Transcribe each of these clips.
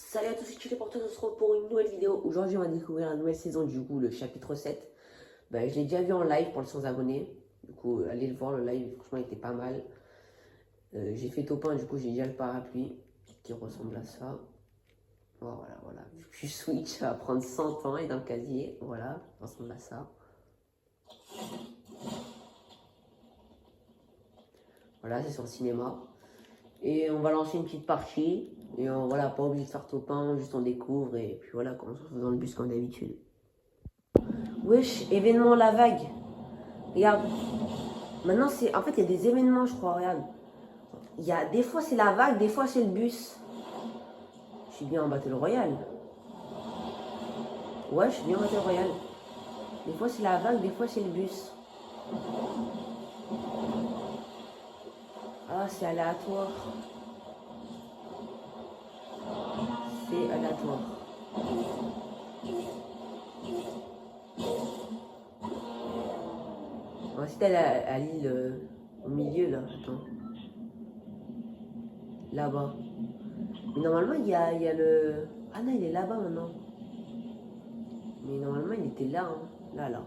Salut à tous, c'est Chili pour toi, on se retrouve pour une nouvelle vidéo. Aujourd'hui, on va découvrir la nouvelle saison, du coup, le chapitre 7. Ben, je l'ai déjà vu en live pour les 100 abonnés. Du coup, allez le voir, le live, franchement, il était pas mal. J'ai fait top 1, du coup, j'ai déjà le parapluie qui ressemble à ça. Voilà, voilà. Vu que je switch, ça va prendre 100 ans et dans le casier, voilà, ça ressemble à ça. Voilà, c'est sur le cinéma. Et on va lancer une petite partie. Et voilà, pas obligé de faire top 1, juste on découvre. Et puis voilà, on se retrouve dans le bus comme d'habitude. Wesh, événement la vague. Regarde. Maintenant, c'est. En fait, il y a des événements, je crois, regarde. Il y a. Des fois, c'est la vague, des fois, c'est le bus. Je suis bien en Battle Royale. Ouais, je suis bien en Battle Royale. Des fois, c'est la vague, des fois, c'est le bus. Ah, c'est aléatoire. C'est aléatoire. On va essayer d'aller à l'île au milieu, là. Attends. Là-bas. Mais normalement, il y a le. Ah non, il est là-bas maintenant. Mais normalement, il était là, hein. Là, là.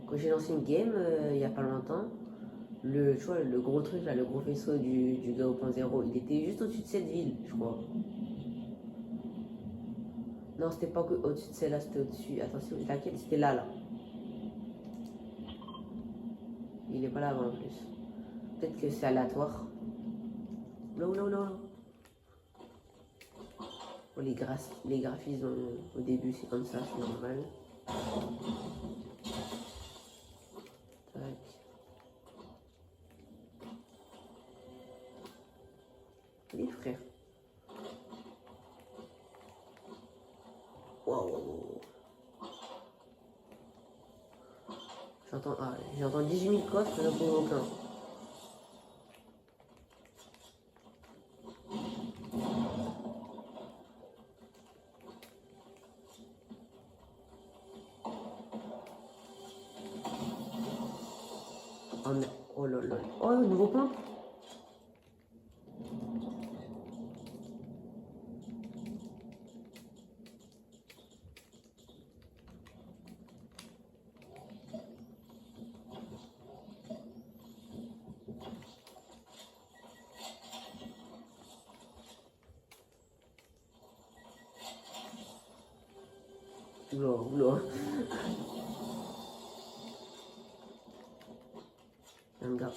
Quand j'ai lancé une game, il n'y a pas longtemps, tu vois, le gros truc là, le gros vaisseau du gars au point zéro, il était juste au-dessus de cette ville, je crois. Non, c'était pas au-dessus de celle-là, c'était au-dessus. Attention, c'était laquelle? C'était là, là. Il est pas là-bas en plus. Peut-être que c'est aléatoire. Là, là, là. Oh, les graphismes au début, c'est comme ça, c'est normal. Tac. Les frères. Waouh. J'entends 18 000 coffres, mais j'en trouve aucun. Oh, mais, oh là là. Oh, nouveau point. Oula, oula. Un gars.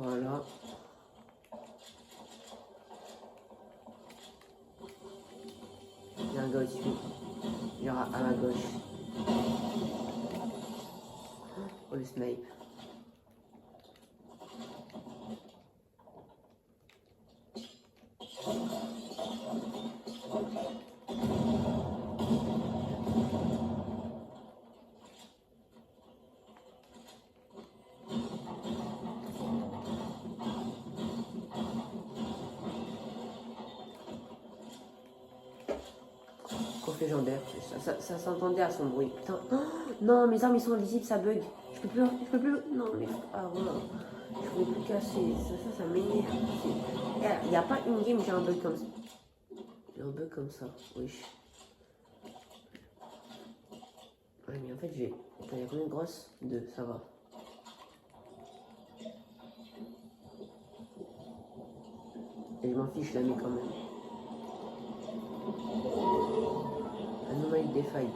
Voilà. Il y a un gars au-dessus. Il y aura à ma gauche. Oh, le snipe. Coffre légendaire. Ça s'entendait à son bruit. Putain. Oh, non, mes armes ils sont invisibles, ça bug. Je peux plus. Je peux plus. Non, mais. Ah, voilà. Je pouvais plus casser. Ça m'énerve. Il n'y a pas une game, j'ai un bug comme ça. J'ai un bug comme ça. Wesh. Ouais, mais en fait, j'ai. Attends, il y a combien de grosses? 2, ça va. Et je m'en fiche, je la mets quand même. Anomalie des failles.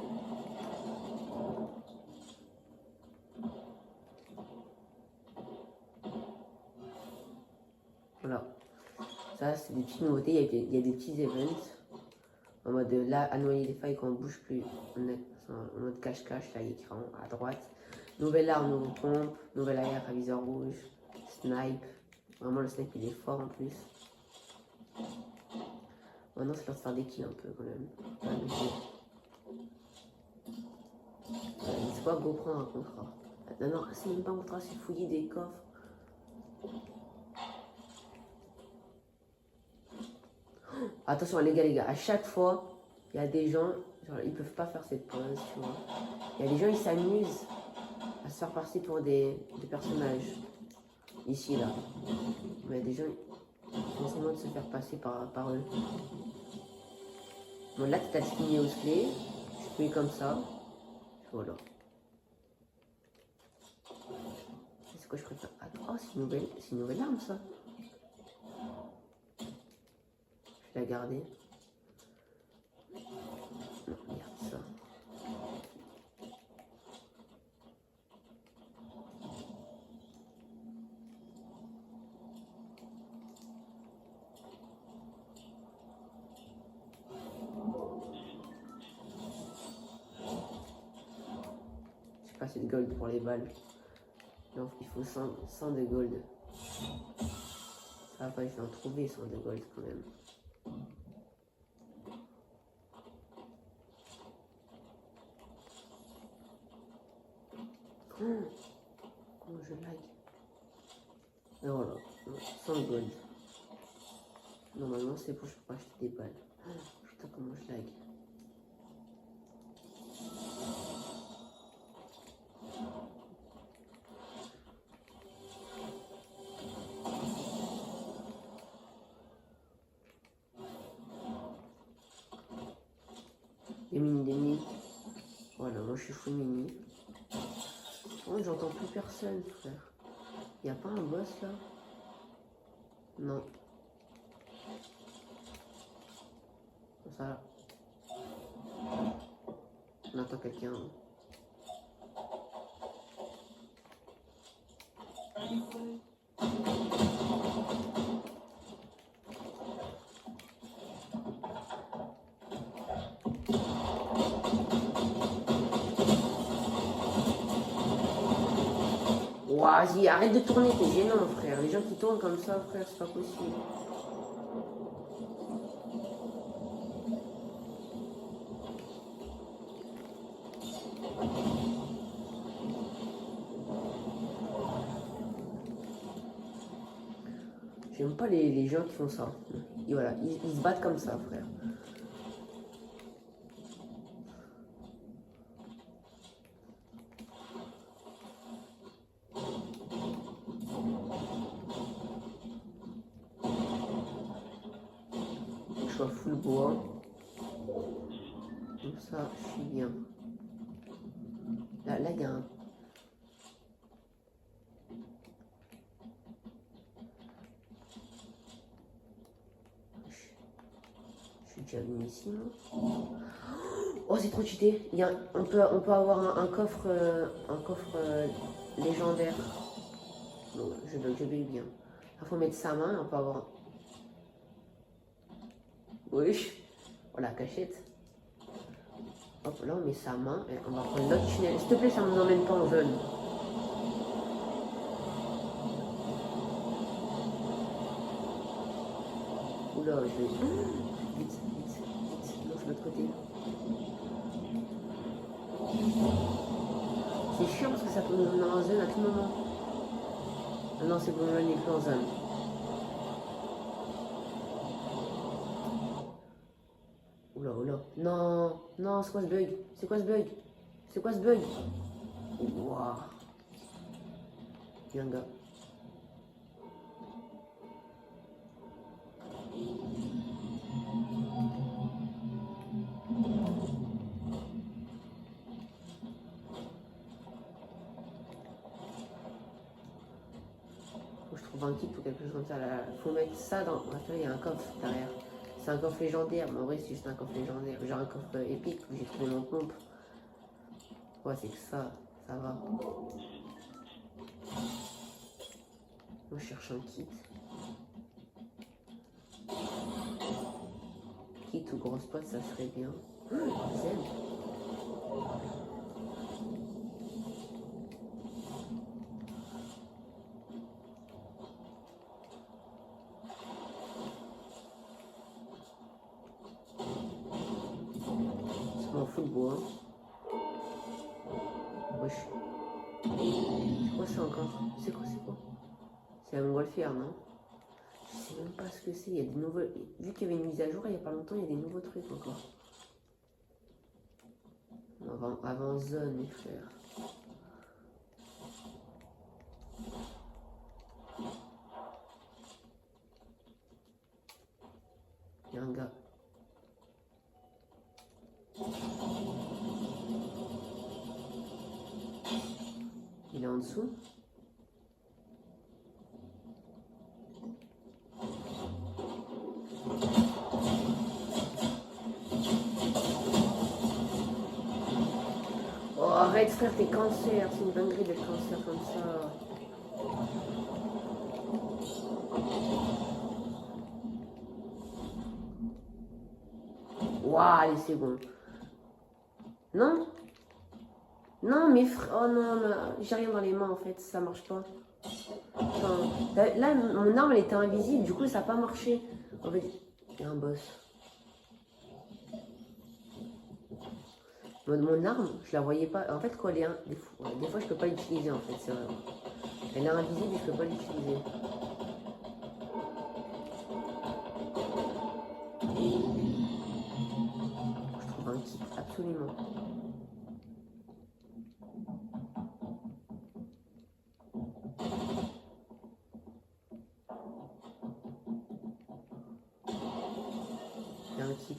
Voilà. Ça, c'est des petites nouveautés. Il y a des petits events. En mode là, à noyer les failles quand on bouge plus. En mode cache-cache, là, il est écran à droite. Nouvelle arme, nouveau pompe, nouvelle arrière à viseur rouge, snipe. Vraiment le snipe il est fort en plus. Maintenant c'est l'heure de faire des kills un peu quand même. C'est quoi GoPro un contrat? Non, non, c'est même pas un contrat, c'est fouiller des coffres. Attention les gars, à chaque fois, il y a des gens, genre, ils peuvent pas faire cette pause, tu vois. Il y a des gens, ils s'amusent à se faire passer pour des personnages. Ici, là. Mais des gens, ils font semblant de se faire passer par eux. Bon, là, tu as le spinné au clé. Je fais comme ça. Voilà. C'est quoi je préfère? Oh, c'est une nouvelle arme, ça. Je vais la garder. Non, regarde ça. J'ai pas assez de gold pour les balles. Non, il faut 100 de gold. Ça va pas, je vais en trouver 100 de gold quand même. Oh, comment je lag. Et voilà, 100 gold. Normalement, c'est pour je peux acheter des balles. Oh, putain, comment je lag. Des mini. Voilà, moi je suis full mini. Oh, j'entends plus personne, frère. Y a pas un boss là? Non. Ça. On attend quelqu'un. Vas-y, arrête de tourner, t'es gênant, frère. Les gens qui tournent comme ça, frère, c'est pas possible. J'aime pas les gens qui font ça. Et voilà, ils se battent comme ça, frère. Je sois full bois. Comme ça, je suis bien. Là, il y a un... Je suis déjà venu ici, non? Oh, c'est trop cheaté. On peut avoir un coffre, légendaire. Bon, je vais bien. Il faut mettre sa main, on peut avoir... Oui. Voilà, cachette. Hop, là on met sa main et on va prendre l'autre tunnel. S'il te plaît, ça ne nous emmène pas en jaune. Oula, je vais... Vite. Non, c'est de l'autre côté. C'est chiant parce que ça peut nous emmener en zone à tout moment. Ah non, c'est bon, là, on n'est plus en zone. Oula. Non, c'est quoi ce bug? C'est quoi ce bug? Waouh. Bien, gars. Faut que je trouve un kit pour quelque chose comme ça. Faut mettre ça dans... Attends, il y a un coffre derrière. C'est un coffre légendaire, mais en vrai c'est juste un coffre légendaire. Genre un coffre épique où j'ai trouvé mon pompe. Ouais, c'est que ça va. Moi je cherche un kit. Kit ou gros spot, ça serait bien. Zen. Wesh. C'est quoi ça encore? C'est quoi? C'est un montgolfière, non? Je sais même pas ce que c'est. Il y a des nouveaux. Vu qu'il y avait une mise à jour il y a pas longtemps, il y a des nouveaux trucs encore. Avant zone, mes frères. Il y a un gars. Il est en dessous. Oh, arrête frère, t'es cancer. C'est une dinguerie d'être cancer comme ça. Waouh, allez, c'est bon. Non? Non, mais frère. Oh non, j'ai rien dans les mains en fait, ça marche pas. Enfin, là, mon arme elle était invisible, du coup ça n'a pas marché. En fait, il y a un boss. Mon arme, je la voyais pas. En fait, quand elle est des fois je peux pas l'utiliser en fait, c'est vrai. Elle est invisible et je peux pas l'utiliser. Je trouve un kit, absolument. Il y a un kit.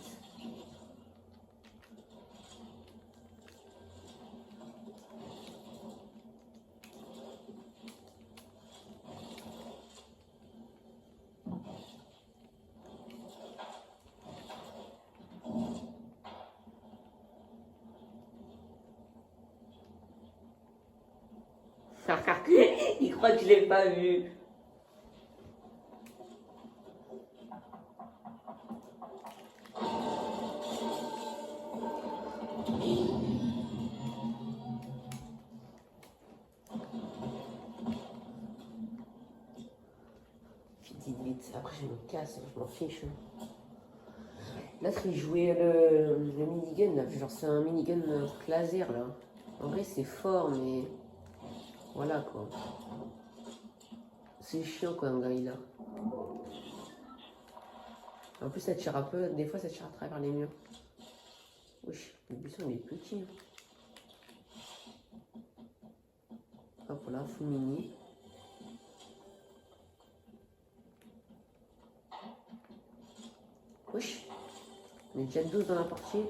Il croit que je l'ai pas vu. Vite. Après je me casse, je m'en fiche. Là, il jouait le minigun, là. Genre c'est un minigun laser là. En vrai c'est fort mais voilà quoi. C'est chiant quand un gars il a. En plus ça tire un peu, des fois ça tire à travers les murs. Wesh, le buisson il est petit. Hop là, full mini. Wesh, on est déjà 12 dans la partie.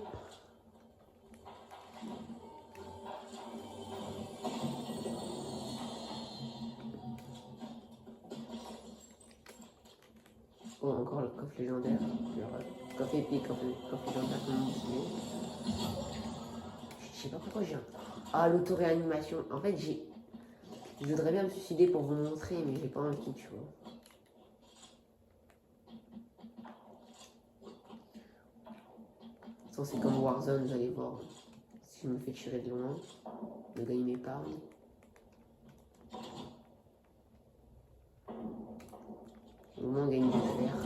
Oh, encore le coffre légendaire. Coffre épique, coffre légendaire comme on dit. Je sais pas pourquoi j'ai un... Ah, l'auto-réanimation. En fait, je voudrais bien me suicider pour vous montrer, mais j'ai pas envie, tu vois. De toute façon, c'est comme Warzone, vous allez voir. Si je me fais tirer de loin, le gars il m'épargne. Au moins on gagne du fer.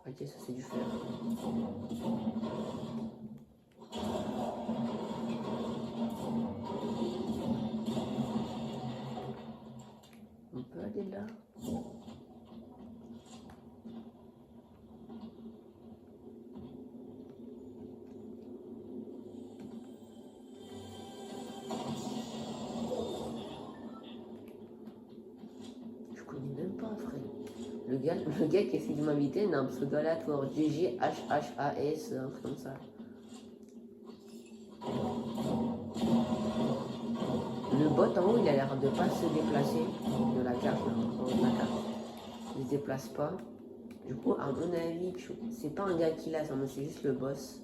Ok, ça c'est du fer. On peut aller là. Je connais même pas, frère. Le gars qui essaie de m'inviter, il a un pseudo aléatoire. GGHHAS, un truc comme ça. Le bot en haut, il a l'air de pas se déplacer de la carte. Il se déplace pas. Du coup, à mon avis, c'est pas un gars qui l'a, c'est juste le boss.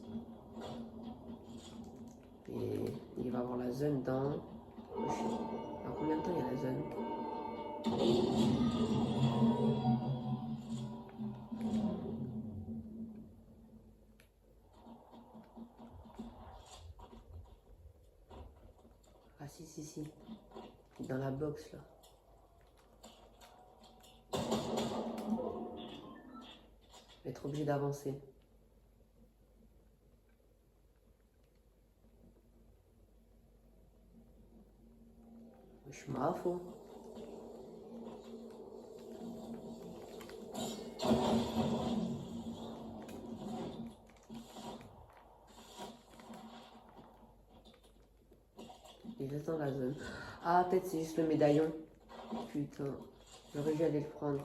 Et il va avoir la zone dans... Dans combien de temps il y a la zone? Ah si. Dans la box là. Je vais être obligé d'avancer. مش معافو. Il est dans la zone. Ah, peut-être c'est juste le médaillon. Putain, j'aurais dû aller le prendre.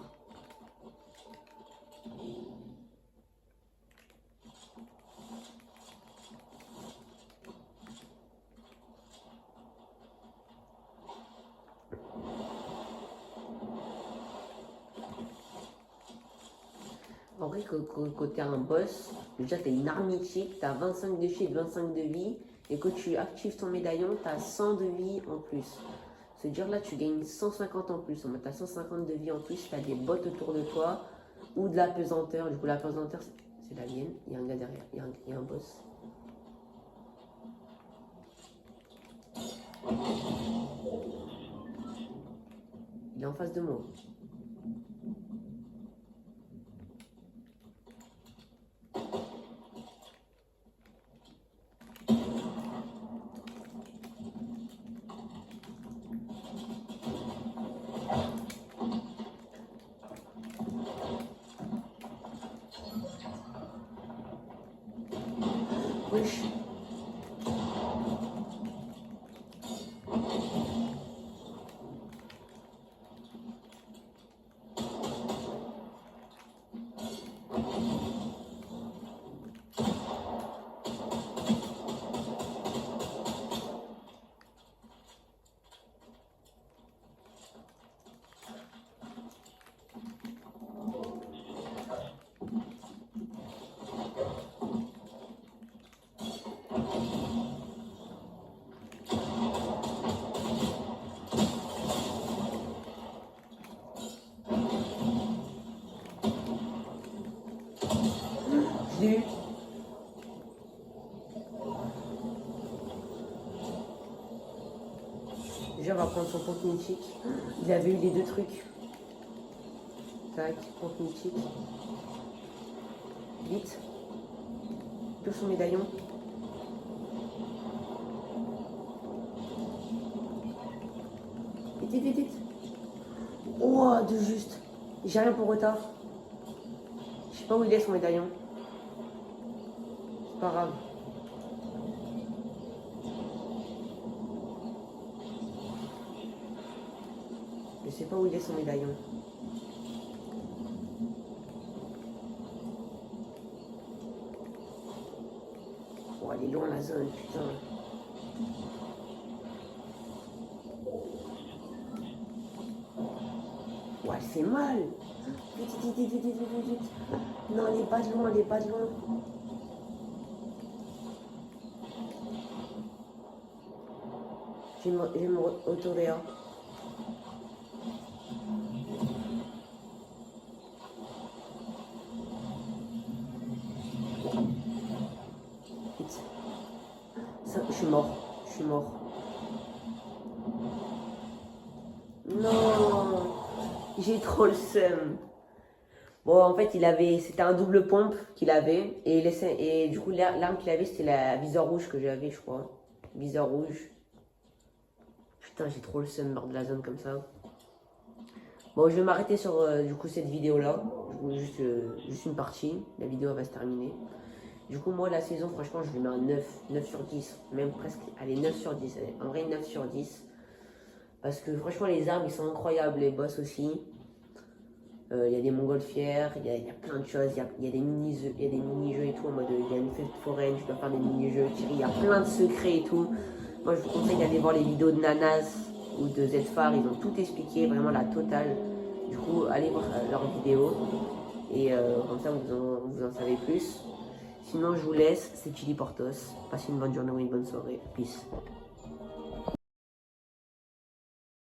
En vrai, quand t'es un boss, déjà t'as une arme mythique, t'as 25 de shield, 25 de vie, et quand tu actives ton médaillon, t'as 100 de vie en plus. C'est-à-dire là, tu gagnes 150 en plus. T'as 150 de vie en plus, t'as des bots autour de toi, ou de la pesanteur. Du coup, la pesanteur, c'est la mienne. Il y a un gars derrière, il y a un boss. Il est en face de moi. Wesh. Je l'ai eu. Déjà, on va prendre son compte mythique. Il avait eu les deux trucs. Tac, compte mythique. Vite. Tout son médaillon. Vite, vite, vite. Oh, de juste. J'ai rien pour retard. Je sais pas où il est son médaillon. C'est pas grave. Je sais pas où il est son médaillon. Oh, elle est loin la zone, putain. Oh, elle fait mal. Vite, vite, vite, vite, vite, vite, vite. Non, elle est pas de loin, elle est pas de loin. Je vais me auto-réa. Vite. Ça, je suis mort. Je suis mort. Non. J'ai trop le seum. Bon, en fait, c'était un double pompe qu'il avait. Et du coup, l'arme qu'il avait, c'était la viseur rouge que j'avais, je crois. Viseur rouge. Putain, j'ai trop le seum mort de la zone comme ça. Bon, je vais m'arrêter sur du coup cette vidéo-là. Juste une partie. La vidéo va se terminer. Du coup, moi, la saison, franchement, je lui mets un 9 sur 10. Même presque, allez, 9 sur 10. Allez, en vrai, 9 sur 10. Parce que franchement, les armes, ils sont incroyables. Les boss aussi. Il y a des montgolfières, il y a plein de choses. Il y a des mini-jeux et tout. En mode, il y a une fête foraine, je dois faire des mini-jeux. Il y a plein de secrets et tout. Moi, je vous conseille d'aller voir les vidéos de Nanas ou de Zfar. Ils ont tout expliqué, vraiment la totale. Du coup, allez voir leurs vidéos. Et comme ça, vous en savez plus. Sinon, je vous laisse. C'est Chili Portos. Passez une bonne journée ou une bonne soirée. Peace.